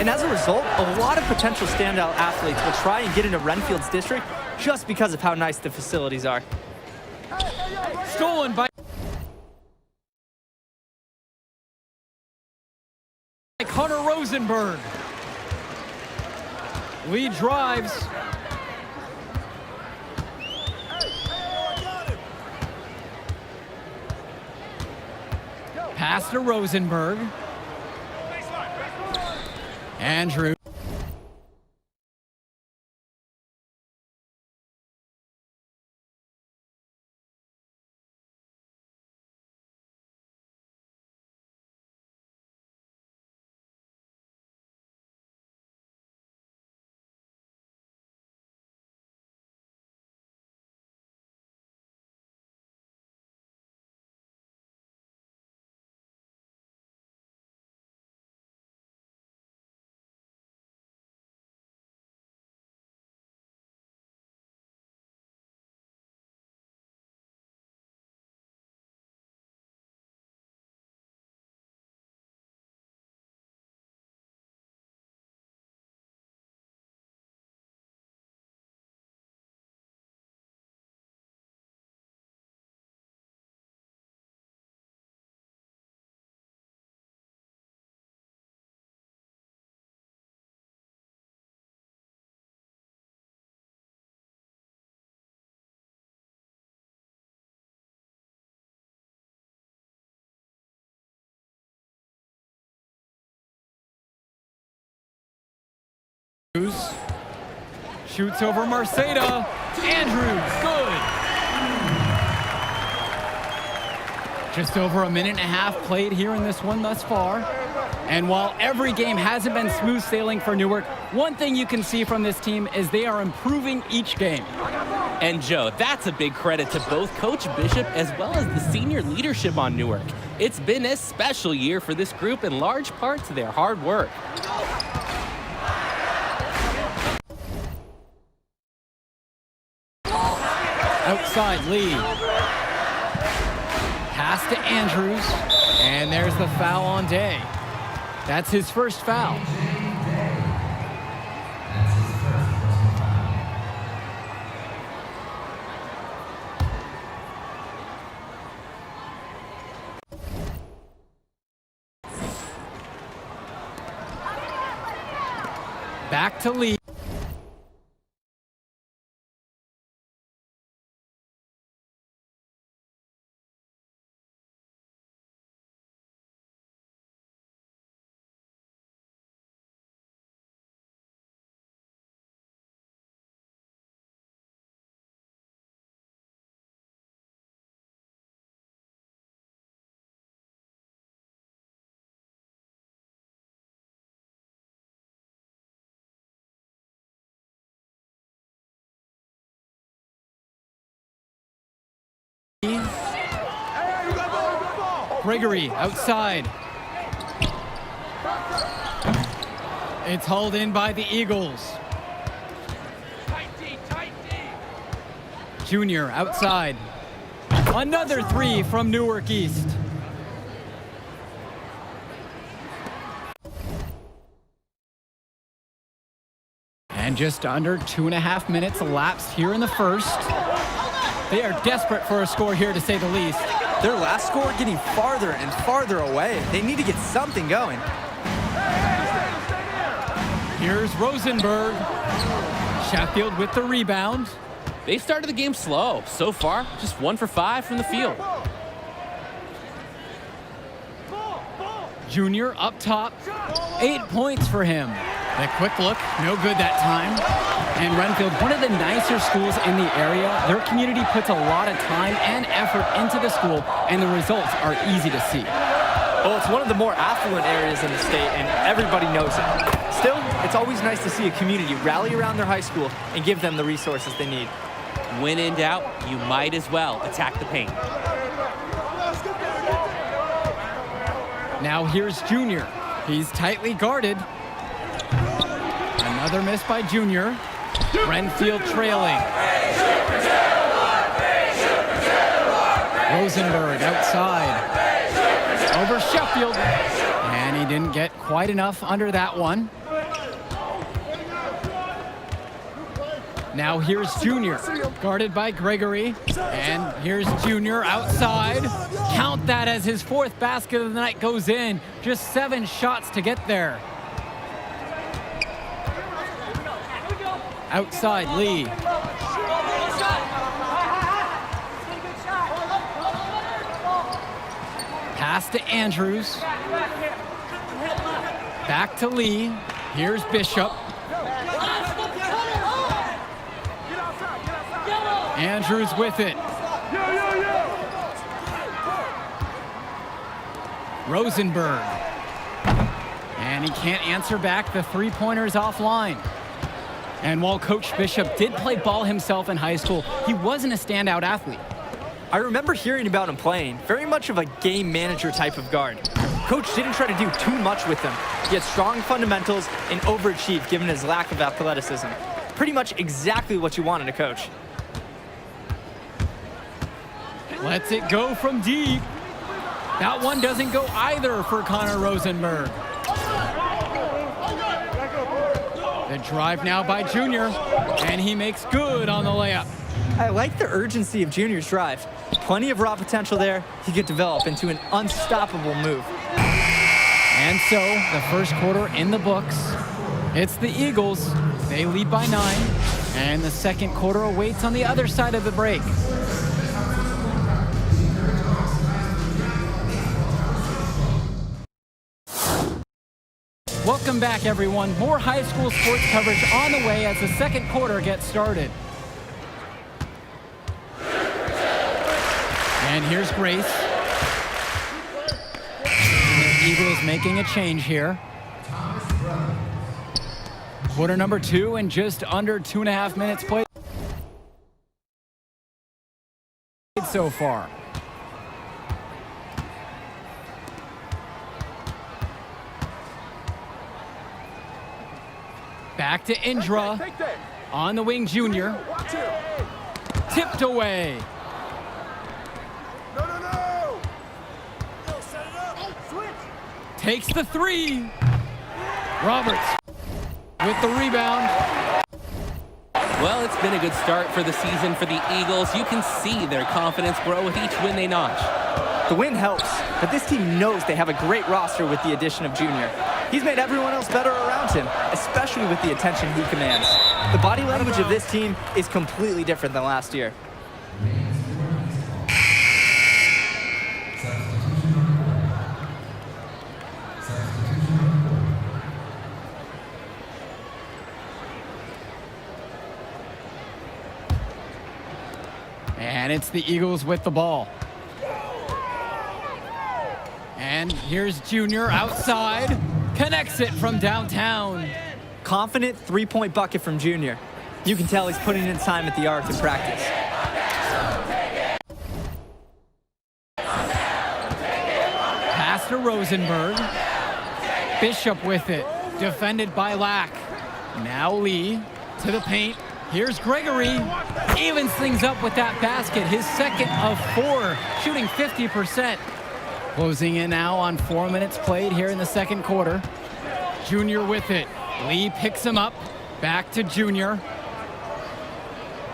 And as a result, a lot of potential standout athletes will try and get into Renfield's district just because of how nice the facilities are. Stolen by Hunter Rosenberg. Lee drives. Pass to Rosenberg. Andrew. Shoots over Marceda. Andrews, good. Just over a minute and a half played here in this one thus far. And while every game hasn't been smooth sailing for Newark, one thing you can see from this team is they are improving each game. And Joe, that's a big credit to both Coach Bishop as well as the senior leadership on Newark. It's been a special year for this group in large part to their hard work. Outside Lee. Pass to Andrews. And there's the foul on Day. That's his first foul. Back to Lee. Gregory outside. It's hauled in by the Eagles. Junior outside. Another three from Newark East. And just under 2.5 minutes elapsed here in the first. They are desperate for a score here, to say the least. Their last score getting farther and farther away. They need to get something going. Here's Rosenberg. Sheffield with the rebound. They've started the game slow. So far, just 1 for 5 from the field. Junior up top. 8 points for him. The quick look, no good that time. And Renfield, one of the nicer schools in the area. Their community puts a lot of time and effort into the school, and the results are easy to see. Well, it's one of the more affluent areas in the state, and everybody knows it. Still, it's always nice to see a community rally around their high school and give them the resources they need. When in doubt, you might as well attack the paint. Now here's Junior. He's tightly guarded. Another miss by Junior. Renfield trailing. Rosenberg outside. Over Sheffield. And he didn't get quite enough under that one. Now here's Junior, guarded by Gregory. And here's Junior outside. Count that as his 4th basket of the night goes in. Just 7 shots to get there. Outside, Lee. Pass to Andrews. Back to Lee. Here's Bishop. Andrews with it. Rosenberg. And he can't answer back. The 3-pointer's offline. And while Coach Bishop did play ball himself in high school, he wasn't a standout athlete. I remember hearing about him playing, very much of a game manager type of guard. Coach didn't try to do too much with him. He had strong fundamentals and overachieved given his lack of athleticism. Pretty much exactly what you want in a coach. Lets it go from deep. That one doesn't go either for Connor Rosenberg. The drive now by Junior, and he makes good on the layup. I like the urgency of Junior's drive. Plenty of raw potential there. He could develop into an unstoppable move. And so, the first quarter in the books. It's the Eagles. They lead by 9. And the second quarter awaits on the other side of the break. Welcome back, everyone. More high school sports coverage on the way as the second quarter gets started. And here's Grace. The Eagles making a change here. Quarter number 2 and just under 2.5 minutes played so far. Back to Indra. On the wing, Junior. Tipped away. Takes the 3. Roberts with the rebound. Well, it's been a good start for the season for the Eagles. You can see their confidence grow with each win they notch. The win helps, but this team knows they have a great roster with the addition of Junior. He's made everyone else better around him, especially with the attention he commands. The body language of this team is completely different than last year. And it's the Eagles with the ball. And here's Junior outside. Connects it from downtown. Confident 3-point bucket from Junior. You can tell he's putting in time at the arc in practice. Pass to Rosenberg. Bishop with it. Defended by Lack. Now Lee to the paint. Here's Gregory. Evens things up with that basket. His second of 4, shooting 50%. Closing in now on 4 minutes played here in the second quarter. Junior with it. Lee picks him up. Back to Junior.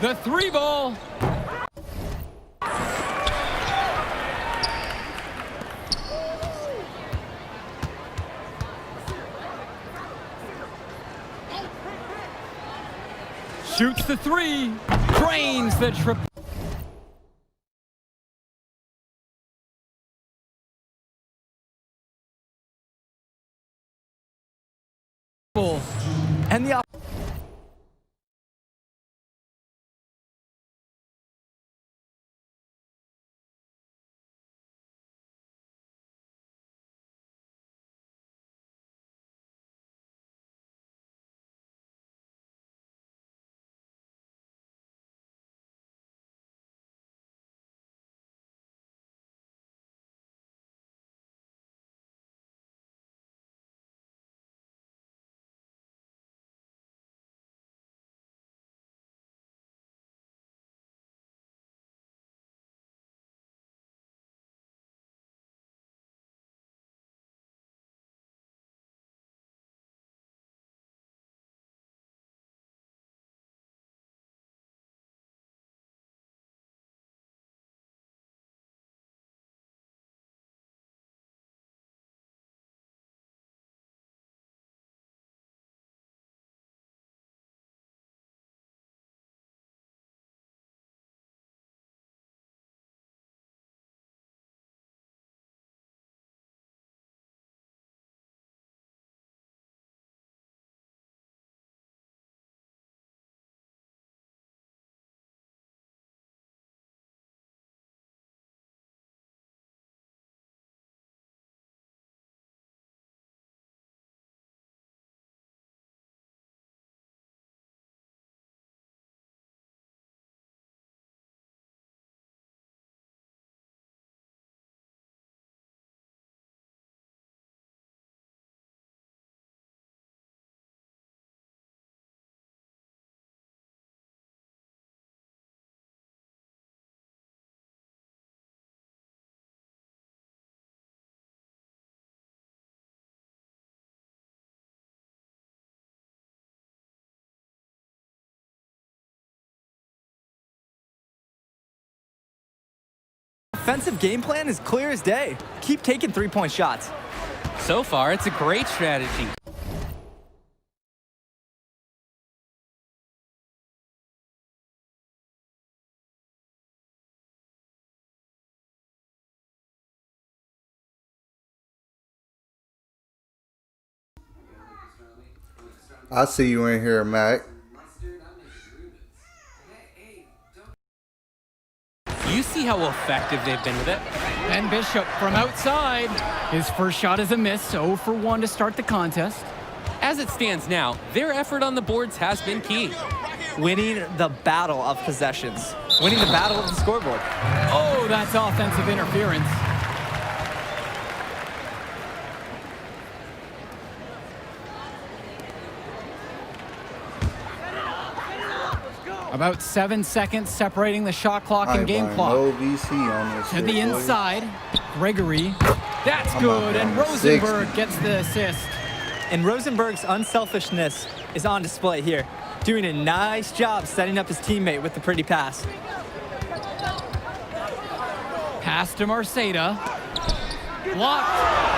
The 3 ball. Shoots the 3. Drains the triple. And the defensive game plan is clear as day. Keep taking three-point shots. So far, it's a great strategy. I see you in here, Mac. You see how effective they've been with it. And Bishop from outside. His first shot is a miss, 0 for 1 to start the contest. As it stands now, their effort on the boards has been key. Winning the battle of possessions. Winning the battle of the scoreboard. Oh, that's offensive interference. About 7 seconds separating the shot clock and game clock. No VC on this To the shit, inside, Gregory. That's I'm good, up and on Rosenberg 60. gets the assist. And Rosenberg's unselfishness is on display here, doing a nice job setting up his teammate with the pretty pass. Pass to Marceda. Blocked.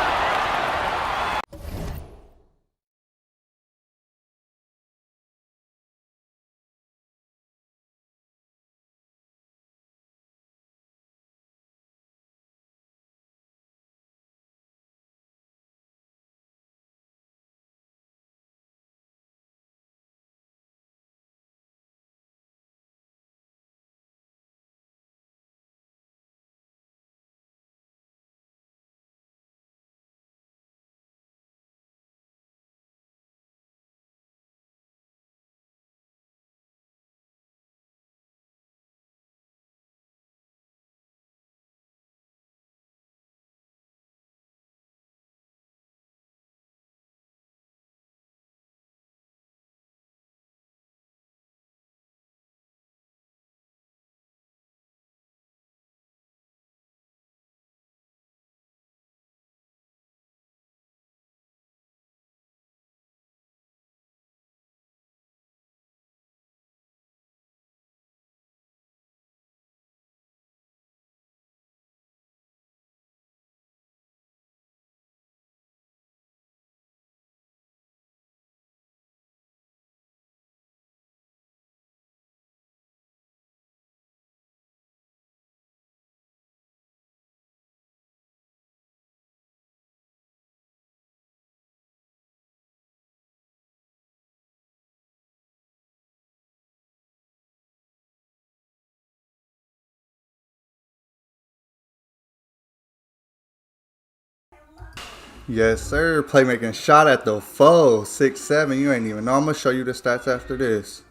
Yes, sir. Playmaking shot at the foe. 6'7". You ain't even know. I'm going to show you the stats after this.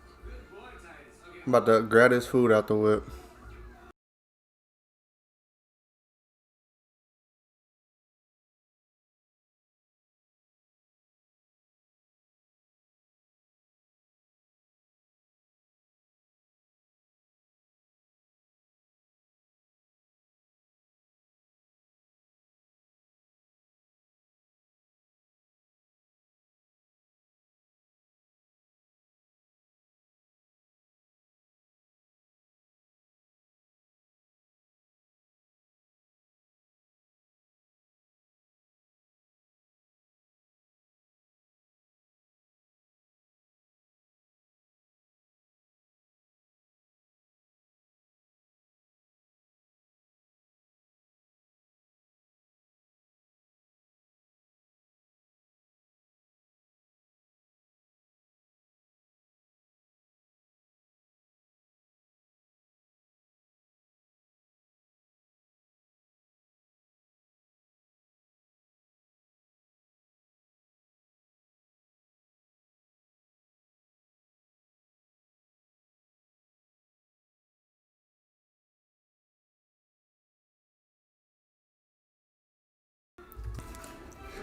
I'm about to grab this food out the whip.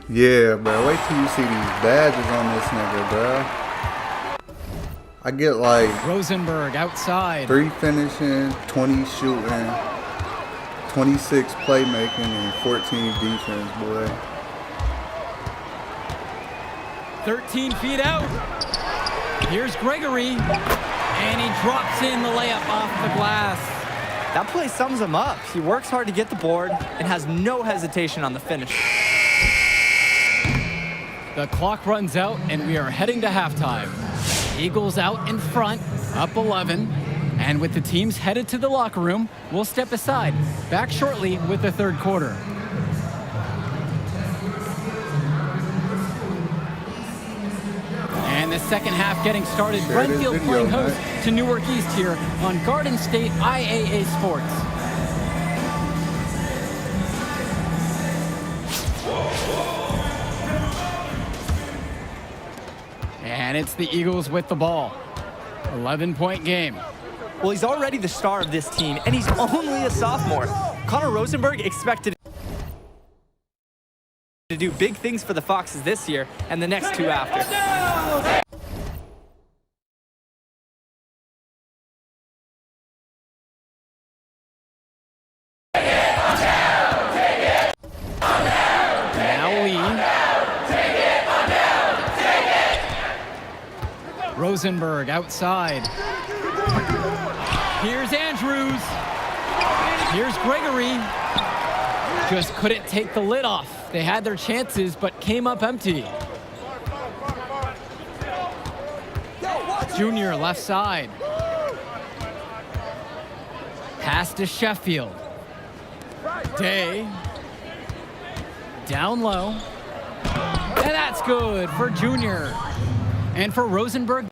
Yeah, bro. Wait till you see these badges on this nigga, bro. I get like Rosenberg outside. 3 finishing, 20 shooting, 26 playmaking, and 14 defense, boy. 13 feet out. Here's Gregory. And he drops in the layup off the glass. That play sums him up. He works hard to get the board and has no hesitation on the finish. The clock runs out, and we are heading to halftime. Eagles out in front, up 11. And with the teams headed to the locker room, we'll step aside. Back shortly with the third quarter. And the second half getting started. Renfield playing host to Newark East here on Garden State IAA Sports. And it's the Eagles with the ball. 11-point game. Well, he's already the star of this team, and he's only a sophomore. Connor Rosenberg expected to do big things for the Foxes this year and the next two after. Now Lee. Rosenberg outside. Here's Andrews. Here's Gregory. Just couldn't take the lid off. They had their chances, but came up empty. Junior left side. Pass to Sheffield. Day. Down low. And that's good for Junior. And for Rosenberg.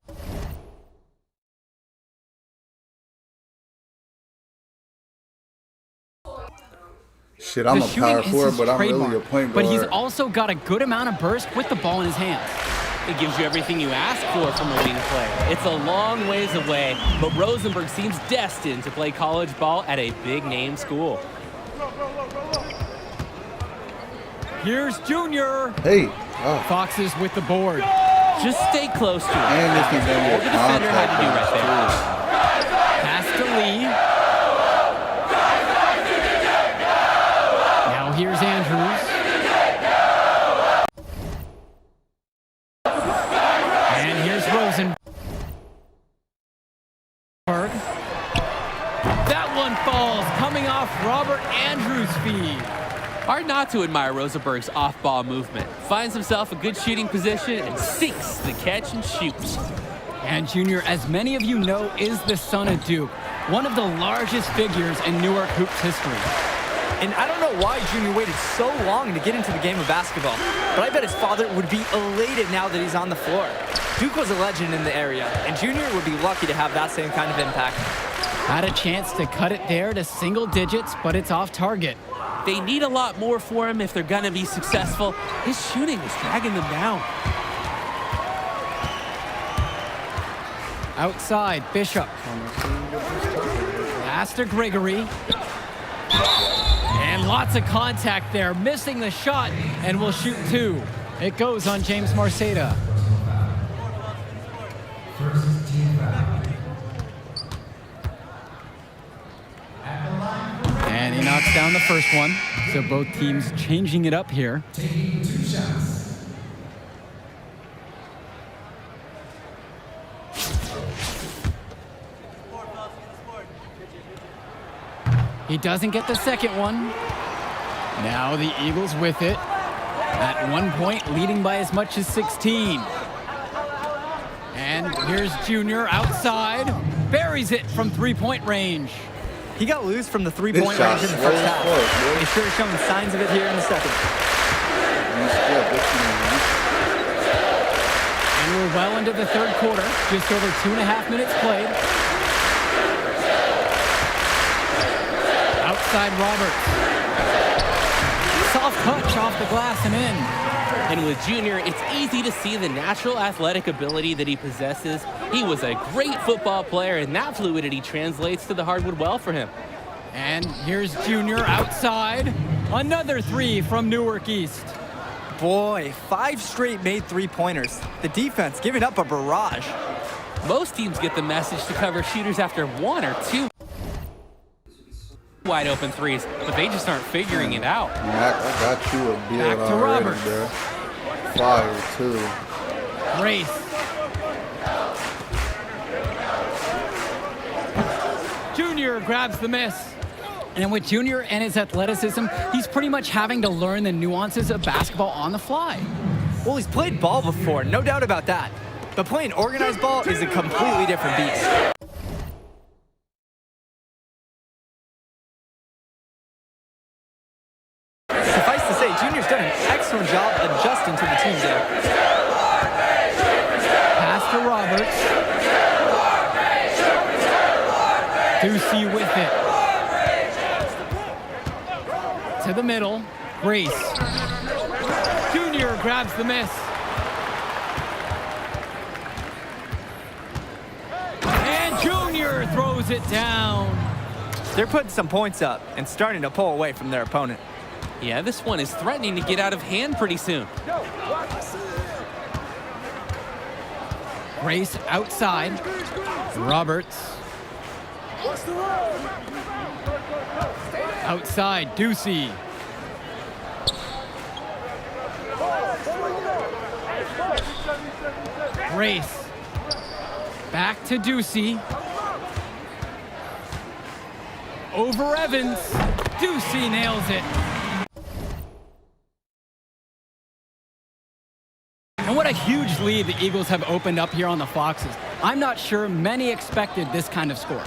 Shit, I'm a power forward, but I'm really a point guard. But he's also got a good amount of burst with the ball in his hands. It gives you everything you ask for from a wing player. It's a long ways away, but Rosenberg seems destined to play college ball at a big-name school. Here's Junior. Hey. Foxes with the board. Just stay close to him. And this can All the defender had to do right there. Pass to Lee. Now here's Andrews. And here's Rosenberg. That one falls, coming off Robert Andrews' feed. Hard not to admire Rosenberg's off-ball movement. Finds himself a good shooting position and sinks the catch and shoots. And Junior, as many of you know, is the son of Duke, one of the largest figures in Newark hoops history. And I don't know why Junior waited so long to get into the game of basketball, but I bet his father would be elated now that he's on the floor. Duke was a legend in the area, and Junior would be lucky to have that same kind of impact. Had a chance to cut it there to single digits, but it's off target. They need a lot more for him if they're going to be successful. His shooting is dragging them down. Outside, Bishop. Pass to Gregory. And lots of contact there, missing the shot, and will shoot two. It goes on James Marceda. And he knocks down the first one. So both teams changing it up here. He doesn't get the second one. Now the Eagles with it. At one point, leading by as much as 16. And here's Junior outside. Buries it from three-point range. He got loose from the three-point range in the first half. He's sure showing signs of it here in the second. And we're well into the third quarter. Just over 2.5 minutes played. Outside Roberts. Soft touch off the glass and in. And with Junior, it's easy to see the natural athletic ability that he possesses. He was a great football player, and that fluidity translates to the hardwood well for him. And here's Junior outside. Another three from Newark East. Boy, 5 straight made three-pointers. The defense giving up a barrage. Most teams get the message to cover shooters after 1 or 2 wide open threes, but they just aren't figuring it out. Mac, I got you a beard Back to already, Roberts. bro. Fire, too. Race. Junior grabs the miss. And with Junior and his athleticism, he's pretty much having to learn the nuances of basketball on the fly. Well, he's played ball before, no doubt about that. But playing organized ball is a completely different beast. Suffice to say, Junior's done an excellent job adjusting to the team there. Pass to Roberts. Ducey with it. To the middle. Grace. Junior grabs the miss. And Junior throws it down. They're putting some points up and starting to pull away from their opponent. Yeah, this one is threatening to get out of hand pretty soon. Grace outside. Roberts. Outside, Ducey. Grace. Back to Ducey. Over Evans. Ducey nails it. And what a huge lead the Eagles have opened up here on the Foxes. I'm not sure many expected this kind of score.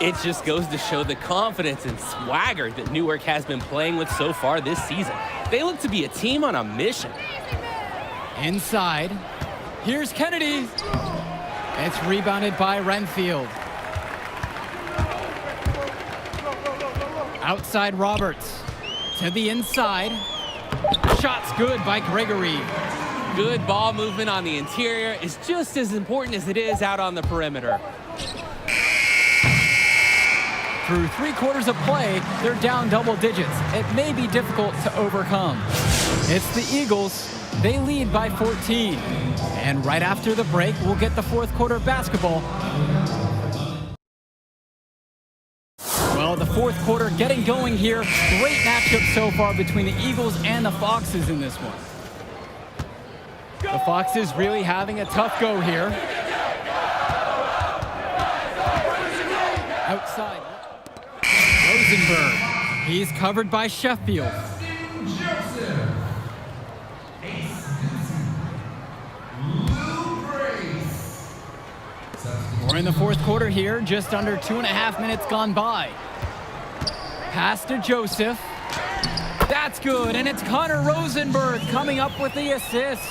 It just goes to show the confidence and swagger that Newark has been playing with so far this season. They look to be a team on a mission. Inside. Here's Kennedy. It's rebounded by Renfield. Outside Roberts. To the inside. Shot's good by Gregory. Good ball movement on the interior is just as important as it is out on the perimeter. Through 3 quarters of play, they're down double digits. It may be difficult to overcome. It's the Eagles. They lead by 14. And right after the break, we'll get the fourth quarter basketball. Well, the fourth quarter getting going here. Great matchup so far between the Eagles and the Foxes in this one. The Foxes really having a tough go here. Outside. Rosenberg. He's covered by Sheffield. We're in the fourth quarter here, just under 2.5 minutes gone by. Pass to Joseph. That's good, and it's Connor Rosenberg coming up with the assist.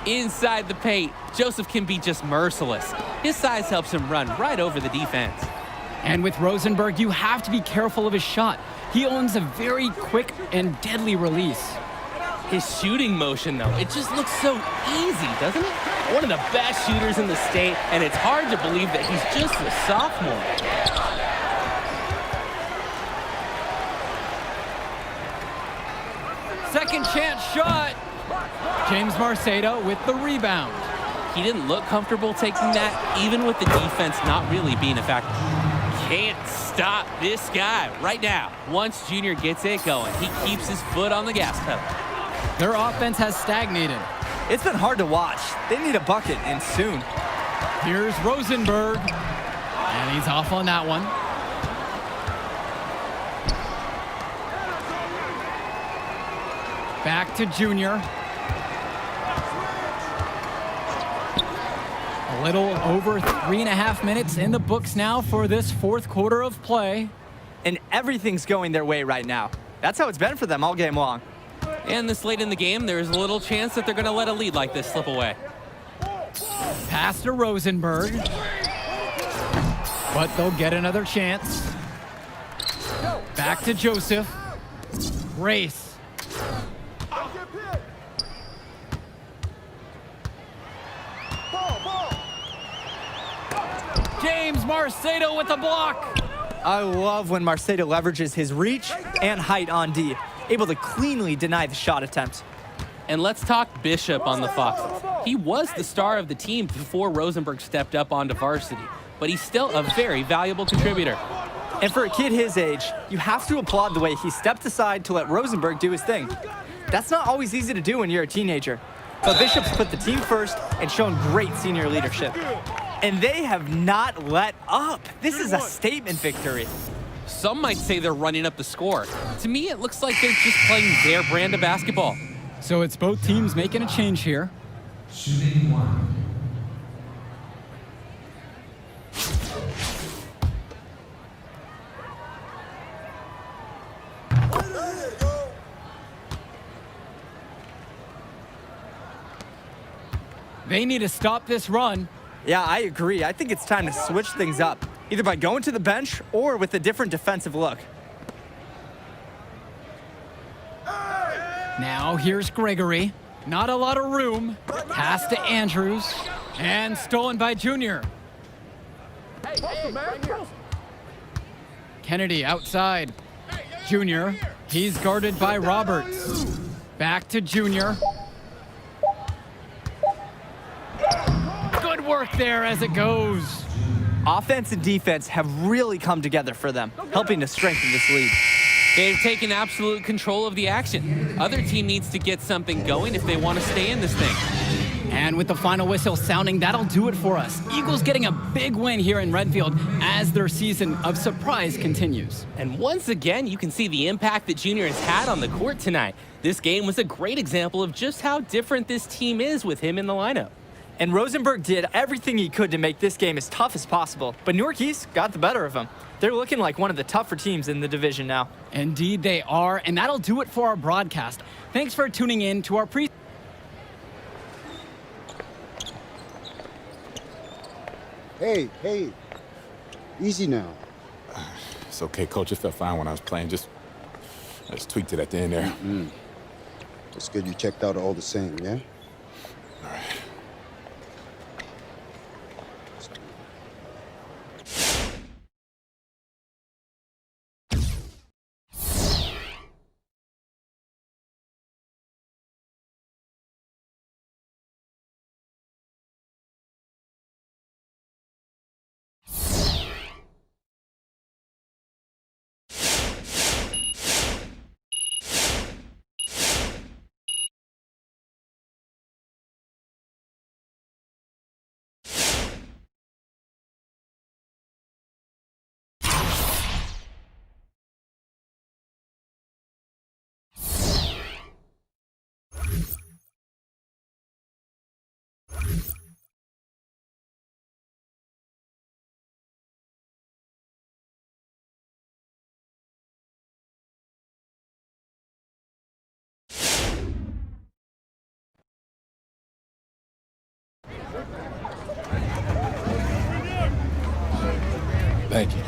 Inside the paint, Joseph can be just merciless. His size helps him run right over the defense. And with Rosenberg, you have to be careful of his shot. He owns a very quick and deadly release. His shooting motion, though, it just looks so easy, doesn't it? One of the best shooters in the state, and it's hard to believe that he's just a sophomore. Second chance shot. James Marcedo with the rebound. He didn't look comfortable taking that, even with the defense not really being a factor. Can't stop this guy right now. Once Junior gets it going, he keeps his foot on the gas pedal. Their offense has stagnated. It's been hard to watch. They need a bucket, and soon. Here's Rosenberg. And he's off on that one. Back to Junior. A little over 3.5 minutes in the books now for this fourth quarter of play. And everything's going their way right now. That's how it's been for them all game long. And this late in the game, there's a little chance that they're going to let a lead like this slip away. Pass to Rosenberg. But they'll get another chance. Back to Joseph. Race. James Marcedo with the block. I love when Marcedo leverages his reach and height on D, able to cleanly deny the shot attempt. And let's talk Bishop on the Foxes. He was the star of the team before Rosenberg stepped up onto varsity, but he's still a very valuable contributor. And for a kid his age, you have to applaud the way he stepped aside to let Rosenberg do his thing. That's not always easy to do when you're a teenager. But Bishop's put the team first and shown great senior leadership. And they have not let up. This is a statement victory. Some might say they're running up the score. To me, it looks like they're just playing their brand of basketball. So it's both teams making a change here. Shooting one. They need to stop this run. Yeah, I agree. I think it's time to switch things up, either by going to the bench or with a different defensive look. Now here's Gregory. Not a lot of room. Pass to Andrews. And stolen by Junior. Kennedy outside. Junior. He's guarded by Roberts. Back to Junior. Good work there as it goes. Offense and defense have really come together for them, helping to strengthen this lead. They've taken absolute control of the action. Other team needs to get something going if they want to stay in this thing. And with the final whistle sounding, that'll do it for us. Eagles getting a big win here in Renfield as their season of surprise continues. And once again, you can see the impact that Junior has had on the court tonight. This game was a great example of just how different this team is with him in the lineup. And Rosenberg did everything he could to make this game as tough as possible, but Newark East got the better of him. They're looking like one of the tougher teams in the division now. Indeed they are, and that'll do it for our broadcast. Thanks for tuning in to our pre- Hey, easy now. It's okay, Coach. It felt fine when I was playing. Just tweaked it at the end there. It's good you checked out all the same, yeah? All right. Thank you.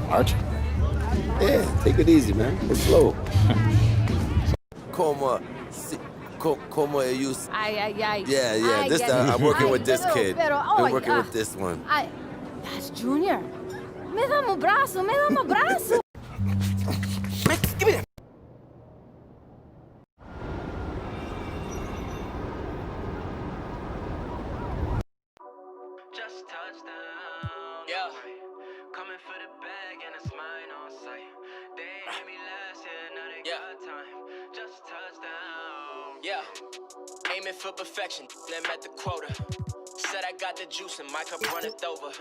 Archie? Yeah, take it easy, man. It's slow. Como ellos. Ay. Yeah. Ay, This get time it. I'm working Ay, with this kid. Been Been working with this one. Ay, that's Junior. Me dá um braço, me dá um braço. Give me that. Just touchdown. Yeah. Coming for the bag and it's mine on sight. They ain't hit me last year, now they got time. Just touchdown. Yeah. Aiming for perfection, then met the quota. Said I got the juice and my cup runneth over.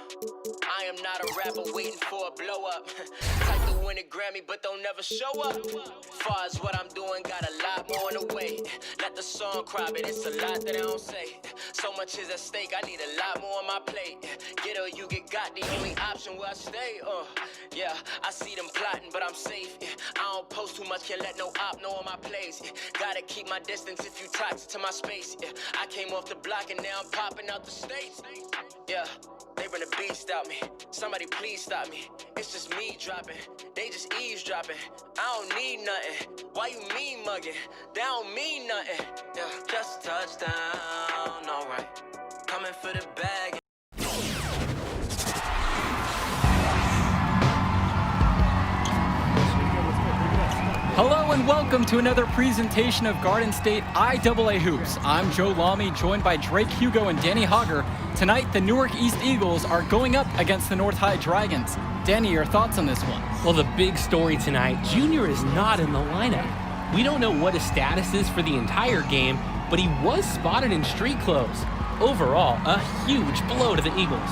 I am not a rapper waiting for a blow up. Type to win a Grammy, but don't never show up. Far as what I'm doing, got a lot more in the way. Let the song cry, but it's a lot that I don't say. So much is at stake, I need a lot more on my plate. Get or you get got, the only option where I stay. Yeah, I see them plotting, but I'm safe. I don't post too much, can't let no op know on my plays. Gotta keep my distance if you toxic to my space. I came off the block and now I'm popping out the States. Yeah, they run a beast out me. Somebody please stop me. It's just me dropping. They just eavesdropping. I don't need nothing. Why you mean mugging? They don't mean nothing. Yeah, just touchdown. Alright. Coming for the bag. Hello and and welcome to another presentation of Garden State IAA Hoops. I'm Joe Lamy, joined by Drake Hugo and Danny Hogger. Tonight, the Newark East Eagles are going up against the North High Dragons. Danny, your thoughts on this one? Well, the big story tonight, Junior is not in the lineup. We don't know what his status is for the entire game, but he was spotted in street clothes. Overall, a huge blow to the Eagles.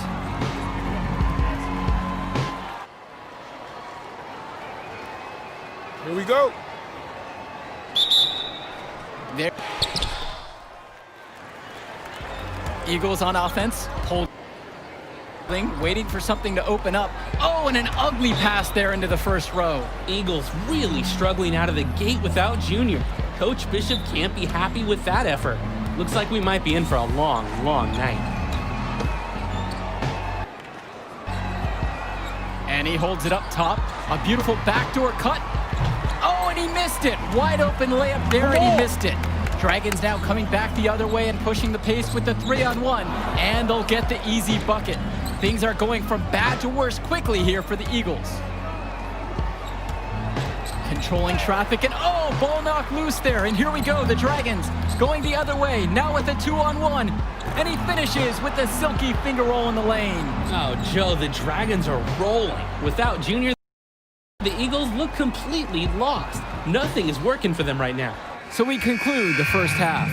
Here we go. There. Eagles on offense, holding, waiting for something to open up. Oh, and an ugly pass there into the first row. Eagles really struggling out of the gate without Junior. Coach Bishop can't be happy with that effort. Looks like we might be in for a long, long night. And he holds it up top. A beautiful backdoor cut. Oh, and he missed it. Wide open layup there, and he missed it. Dragons now coming back the other way and pushing the pace with the 3-on-1, and they'll get the easy bucket. Things are going from bad to worse quickly here for the Eagles. Controlling traffic, and oh, ball knocked loose there. And here we go, the Dragons going the other way, now with a 2-on-1. And he finishes with the silky finger roll in the lane. Oh, Joe, the Dragons are rolling. Without Junior, the Eagles look completely lost. Nothing is working for them right now. So we conclude the first half.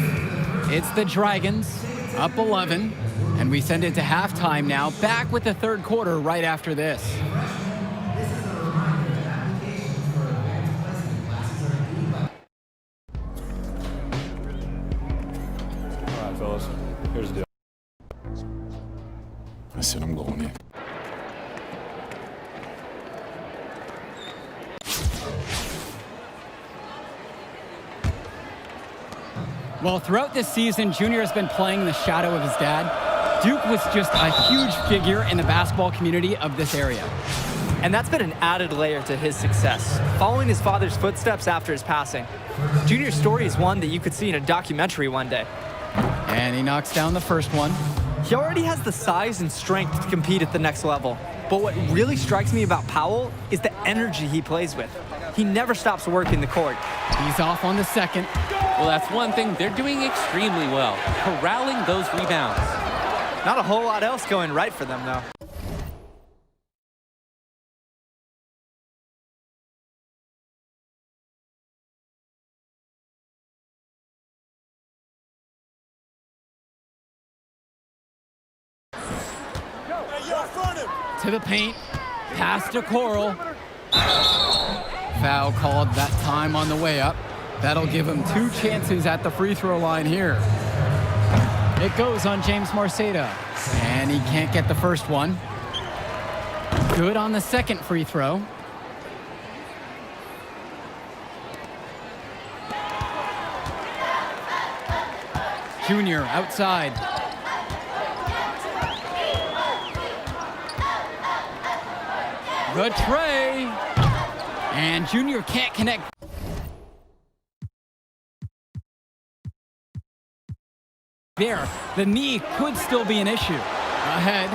It's the Dragons up 11, and we send it to halftime now, back with the third quarter right after this. All right, fellas. Here's the deal. I said I'm going in. Well, throughout this season, Junior has been playing in the shadow of his dad. Duke was just a huge figure in the basketball community of this area. And that's been an added layer to his success, following his father's footsteps after his passing. Junior's story is one that you could see in a documentary one day. And he knocks down the first one. He already has the size and strength to compete at the next level. But what really strikes me about Powell is the energy he plays with. He never stops working the court. He's off on the second. Well, that's one thing they're doing extremely well, corralling those rebounds. Not a whole lot else going right for them, though. To the paint, pass to Coral. Foul called that time on the way up. That'll give him 2 chances at the free throw line here. It goes on James Marceda, and he can't get the first one. Good on the second free throw. Junior outside. The tray. And Junior can't connect. There, the knee could still be an issue. Ahead.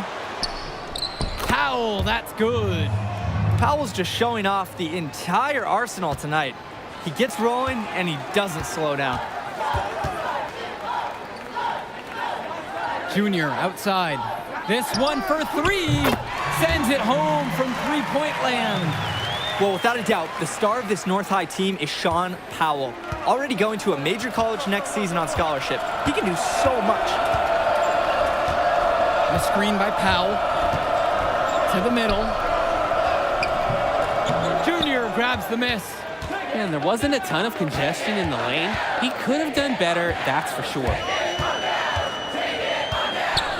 Powell, that's good. Powell's just showing off the entire arsenal tonight. He gets rolling, and he doesn't slow down. Junior outside. This one for 3. Sends it home from three-point land. Well, without a doubt, the star of this North High team is Sean Powell. Already going to a major college next season on scholarship. He can do so much. The screen by Powell. To the middle. Junior grabs the miss. Man, there wasn't a ton of congestion in the lane. He could have done better, that's for sure.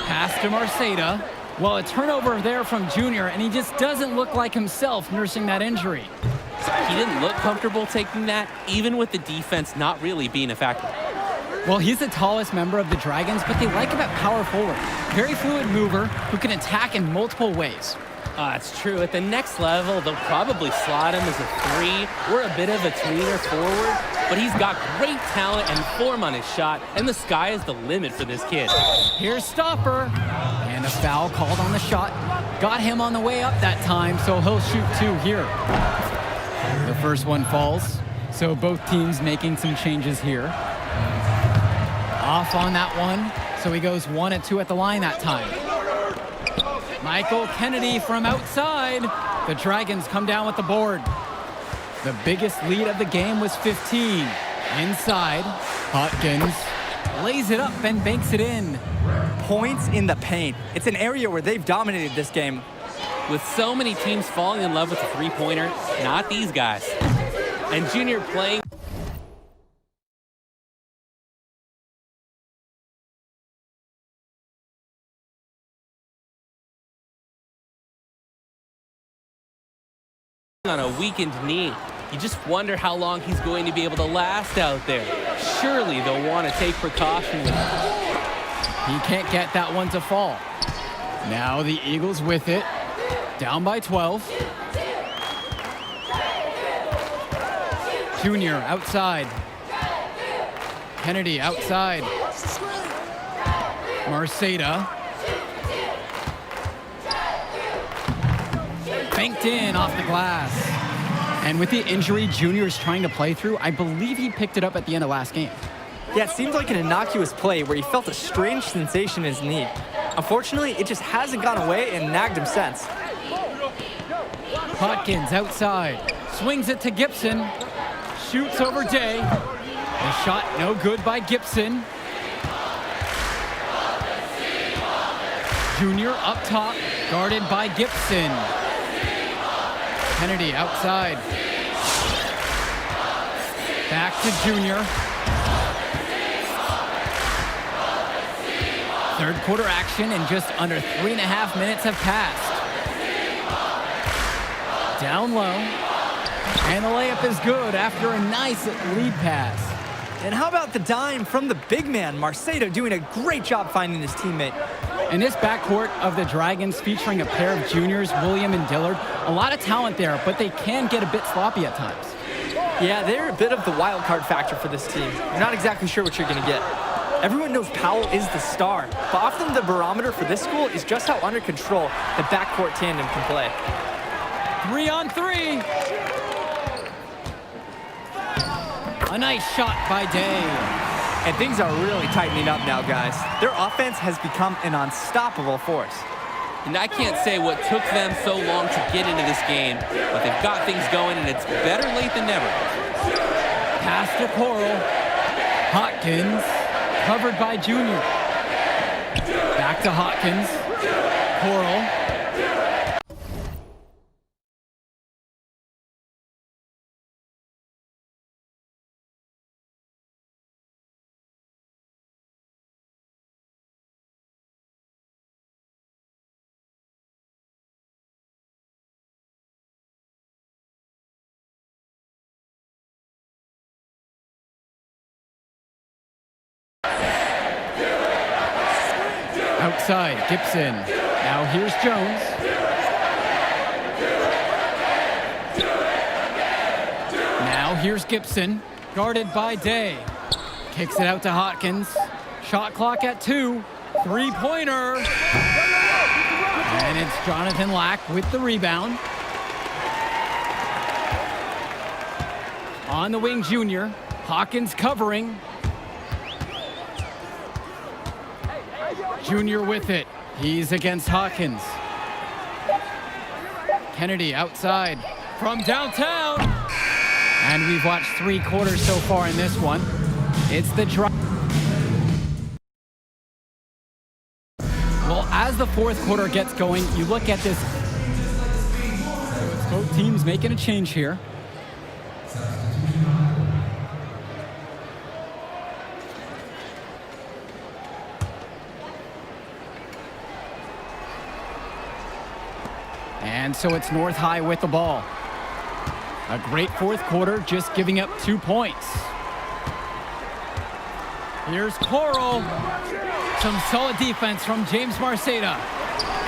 Pass to Marceda. Well, a turnover there from Junior, and he just doesn't look like himself nursing that injury. He didn't look comfortable taking that, even with the defense not really being a factor. Well, he's the tallest member of the Dragons, but they like him at power forward. Very fluid mover who can attack in multiple ways. It's true. At the next level, they'll probably slot him as a 3 or a bit of a tweener forward, but he's got great talent and form on his shot, and the sky is the limit for this kid. Here's Stopper, and a foul called on the shot. Got him on the way up that time, so he'll shoot 2 here. The first one falls. So both teams making some changes here. Off on that one. So he goes 1 and 2 at the line that time. Michael Kennedy from outside. The Dragons come down with the board. The biggest lead of the game was 15. Inside, Hopkins lays it up and banks it in. Points in the paint. It's an area where they've dominated this game. With so many teams falling in love with the three-pointer, not these guys. And Junior playing on a weakened knee. You just wonder how long he's going to be able to last out there. Surely they'll want to take precaution with him. He can't get that one to fall. Now the Eagles with it. Down by 12. Junior outside. Kennedy outside. Marceda. Banked in off the glass. And with the injury Junior is trying to play through, I believe he picked it up at the end of last game. Yeah, it seemed like an innocuous play where he felt a strange sensation in his knee. Unfortunately, it just hasn't gone away and nagged him since. Hopkins outside. Swings it to Gibson. Shoots over Day. The shot no good by Gibson. Junior up top, guarded by Gibson. Kennedy outside. Back to Junior. Third quarter action and just under 3.5 minutes have passed. Down low. And the layup is good after a nice lead pass. And how about the dime from the big man, Marceda, doing a great job finding his teammate. In this backcourt of the Dragons, featuring a pair of juniors, William and Dillard, a lot of talent there, but they can get a bit sloppy at times. Yeah, they're a bit of the wild card factor for this team. You're not exactly sure what you're going to get. Everyone knows Powell is the star, but often the barometer for this school is just how under control the backcourt tandem can play. 3-on-3. A nice shot by Day. And things are really tightening up now, guys. Their offense has become an unstoppable force. And I can't say what took them so long to get into this game, but they've got things going, and it's better late than never. Pass to Coral. Hopkins, covered by Junior. Back to Hopkins. Coral. Outside, Gibson. Now here's Jones. Now here's Gibson, guarded by Day. Kicks it out to Hopkins. Shot clock at 2. Three-pointer. And it's Jonathan Lack with the rebound. On the wing, Junior. Hopkins covering. Junior with it. He's against Hopkins. Kennedy outside from downtown. And we've watched 3 quarters so far in this one. It's the drop. Well, as the fourth quarter gets going, you look at this. So it's both teams making a change here. And so it's North High with the ball. A great fourth quarter, just giving up 2 points. Here's Coral. Some solid defense from James Marceda.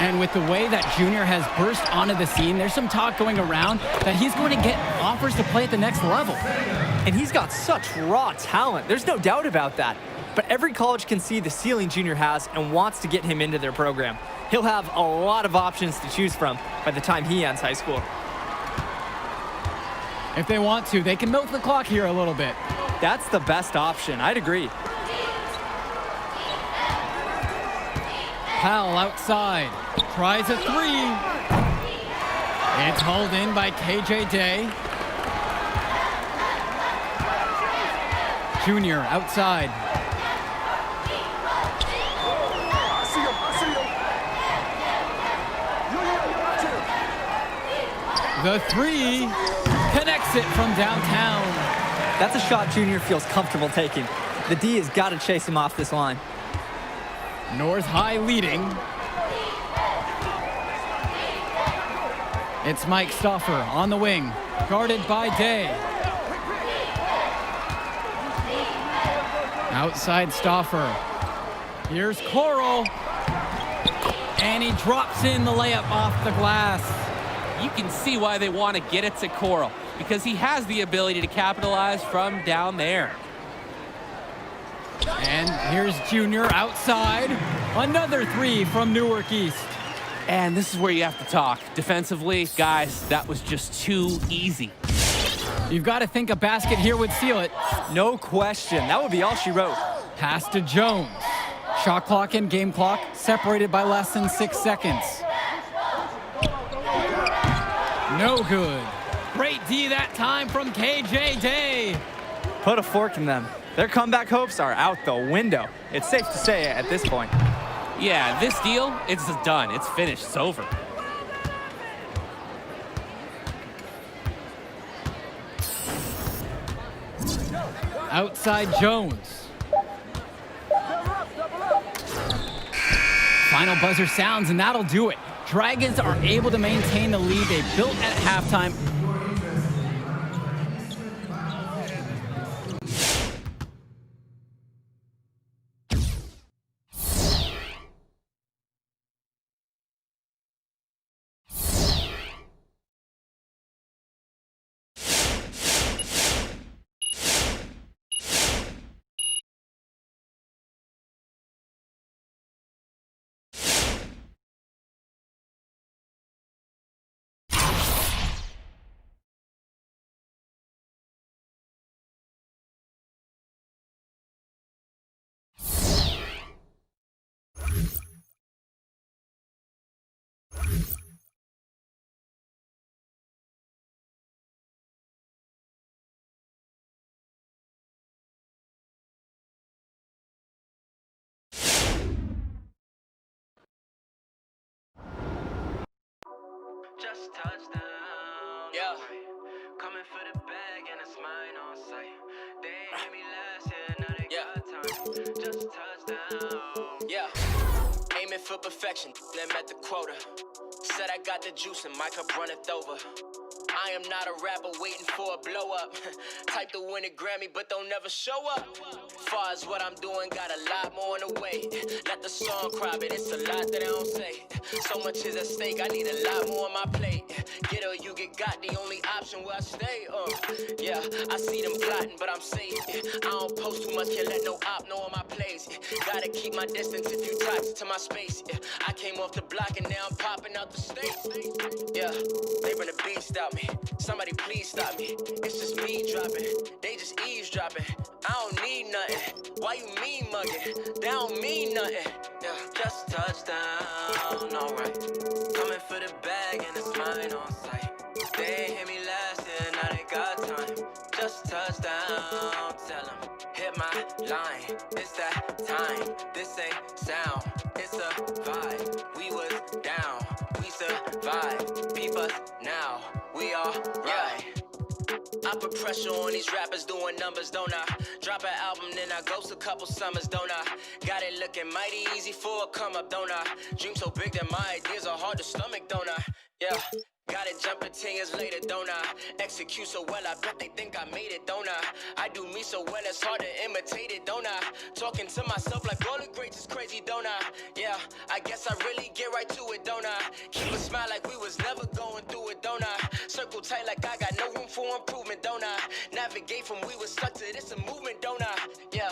And with the way that Junior has burst onto the scene, there's some talk going around that he's going to get offers to play at the next level. And he's got such raw talent. There's no doubt about that. But every college can see the ceiling Junior has and wants to get him into their program. He'll have a lot of options to choose from by the time he ends high school. If they want to, they can milk the clock here a little bit. That's the best option. I'd agree. Powell outside. Tries a three. It's hauled in by KJ Day. Junior outside. The three connects it from downtown. That's a shot Junior feels comfortable taking. The D has got to chase him off this line. North High leading. It's Mike Stauffer on the wing, guarded by Day. Outside Stauffer. Here's Coral. And he drops in the layup off the glass. You can see why they want to get it to Coral, because he has the ability to capitalize from down there. And here's Junior outside. Another three from Newark East. And this is where you have to talk. Defensively, guys, that was just too easy. You've got to think a basket here would seal it. No question. That would be all she wrote. Pass to Jones. Shot clock and game clock separated by less than 6 seconds. No good. Great D that time from KJ Day. Put a fork in them. Their comeback hopes are out the window. It's safe to say at this point. Yeah, this deal, it's done. It's finished. It's over. Outside Jones. Final buzzer sounds, and that'll do it. Dragons are able to maintain the lead they built at halftime. Just touchdown. Yeah. Coming for the bag and it's mine on sight. They ain't hit me last year, now they got time. Just touchdown. Yeah. Aiming for perfection, then met the quota. Said I got the juice and my cup runneth over. I am not a rapper waiting for a blow up. Type to win a Grammy, but don't never show up. Far as what I'm doing, got a lot more on the way. Let the song cry, but it's a lot that I don't say. So much is at stake, I need a lot more on my plate. Get or you get got, the only option where I stay. Yeah, I see them plotting, but I'm safe. I don't post too much, can't let no op know on my place. Gotta keep my distance if you toxic to my space. I came off the block and now I'm popping out the States. Yeah, they run the beast out me. Somebody please stop me. It's just me dropping. They just eavesdropping. I don't need nothing. Why you mean mugging? They don't mean nothing. Yeah, just touchdown. Alright. Coming for the bag and it's mine on sight. They ain't hit me last year, now they got time. Just touchdown. Tell them, hit my line. It's that time. This ain't sound. It's a vibe. We was down. We survived. Peep us now. We all right. I put pressure on these rappers doing numbers, don't I? Drop an album, then I ghost a couple summers, don't I? Got it looking mighty easy for a come up, don't I? Dream so big that my ideas are hard to stomach, don't I? Yeah. Got it jumping 10 years later, don't I? Execute so well, I bet they think I made it, don't I? I do me so well, it's hard to imitate it, don't I? Talking to myself like all the greats is crazy, don't I? Yeah, I guess I really get right to it, don't I? Keep a smile like we was never going through it, don't I? Circle tight like I got no room for improvement, don't I? Navigate from we was stuck to this a movement, don't I? Yeah,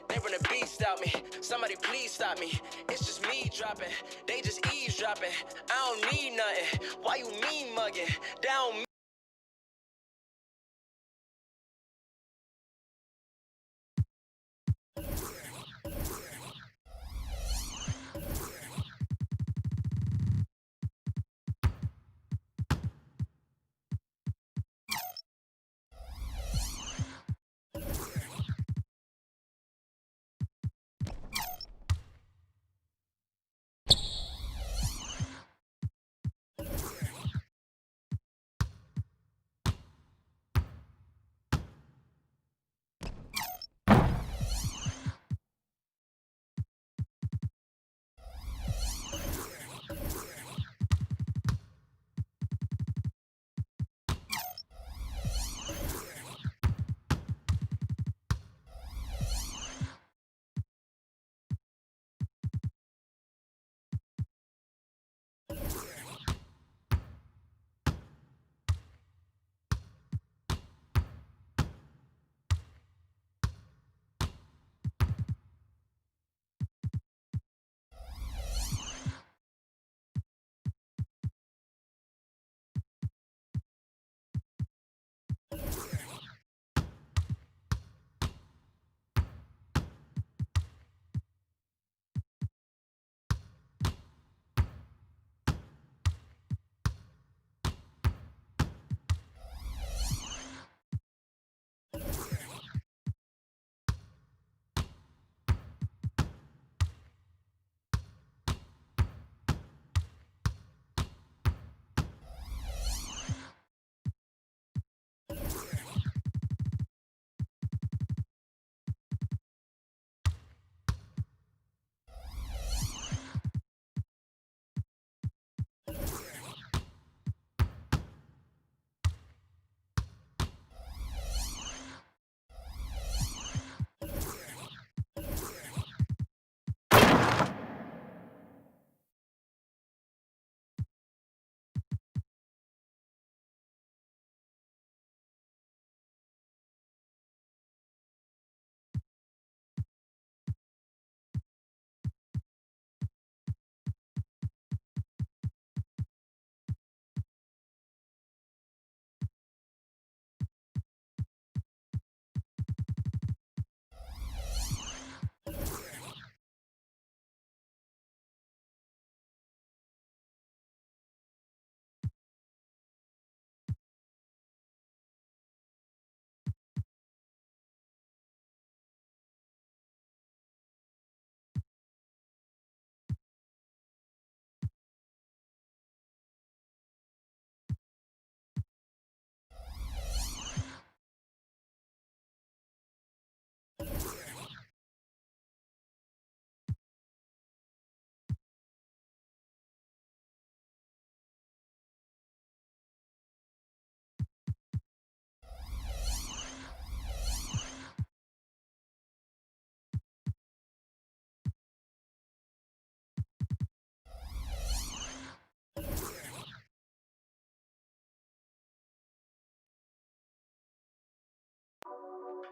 they run a beast out me. Somebody please stop me. It's just me dropping. They just eavesdropping. I don't need nothing. Why you mean mugging? Down me.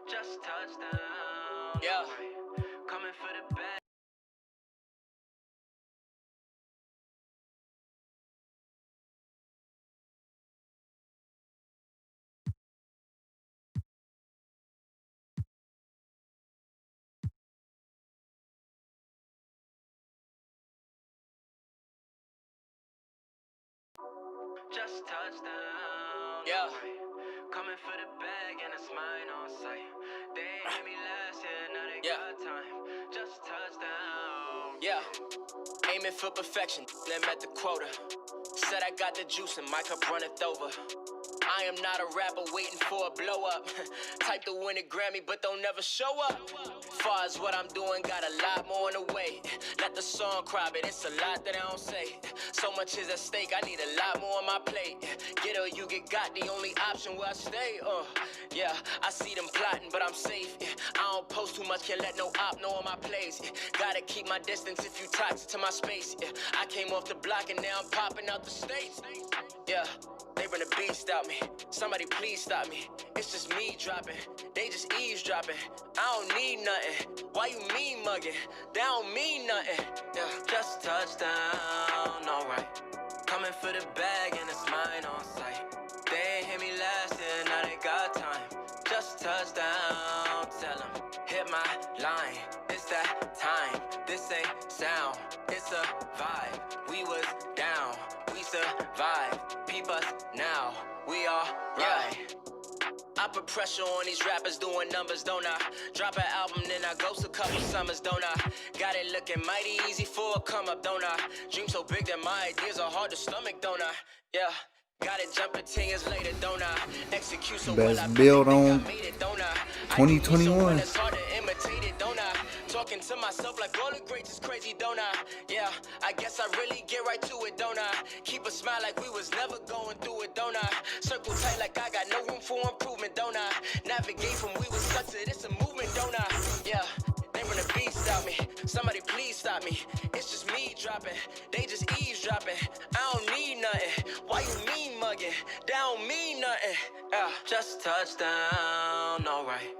Just touchdown. Yeah. Coming for the bag. Just touchdown. Yeah. Coming for the bag and it's mine on sight. They ain't hit me last year, now they got time. Just touchdown. Yeah. Aiming for perfection, then met the quota. Said I got the juice and my cup runneth over. I am not a rapper waiting for a blow up. Type to win a Grammy, but don't never show up. Far as what I'm doing, got a lot more in the way. Let the song cry, but it's a lot that I don't say. So much is at stake, I need a lot more on my plate. Get or you get got, the only option where I stay. Yeah, I see them plotting, but I'm safe. I don't post too much, can't let no op know on my plays. Gotta keep my distance if you toxic to my space. I came off the block and now I'm popping out the States. Yeah. They run a beast out me. Somebody please stop me. It's just me dropping. They just eavesdropping. I don't need nothing. Why you mean mugging? They don't mean nothing. Yeah, just touchdown, alright. Coming for the bag and it's mine on sight. They ain't hit me last year, now they got time. Just touchdown, tell them. Hit my line, it's that time. This ain't sound, it's a vibe. We was down, we survived. Peep us now, we all right. I put pressure on these rappers doing numbers, don't I? Drop an album, then I ghost a couple summers, don't I? Got it looking mighty easy for a come up, don't I? Dream so big that my ideas are hard to stomach, don't I? Yeah. Got it jumping 10 years later, don't I? Execute so well, I build on made it, don't I? 2021. It's hard to imitate it, don't I? Talking to myself like all the greats is crazy, don't I? Yeah, I guess I really get right to it, don't I? Keep a smile like we was never going through it, don't I? Circle tight like I got no room for improvement, don't I? Navigate from we was stuck to this a movement, don't I? Yeah. They run a beast out me. Somebody please stop me. It's just me dropping. They just eavesdropping. I don't need nothing. Why you mean mugging? They don't mean nothing. Just touchdown, alright.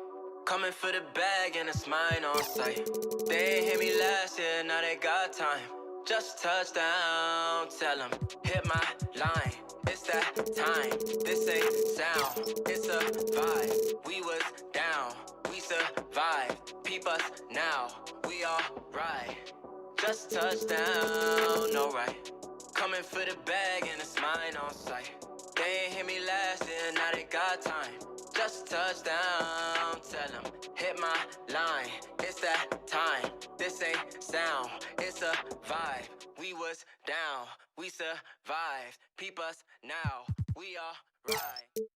Coming for the bag and it's mine on sight. They ain't hit me last year, now they got time. Just touchdown, tell them. Hit my line. It's that time. This ain't sound. It's a vibe. We was down. We survived. Peep us now. We all right. Just touchdown, alright. Coming for the bag and it's mine on sight. They ain't hit me last year, now they got time. Just touchdown, tell them. Hit my line. It's that time. This ain't sound. It's a vibe. We was down. We survived. Peep us now. We all right.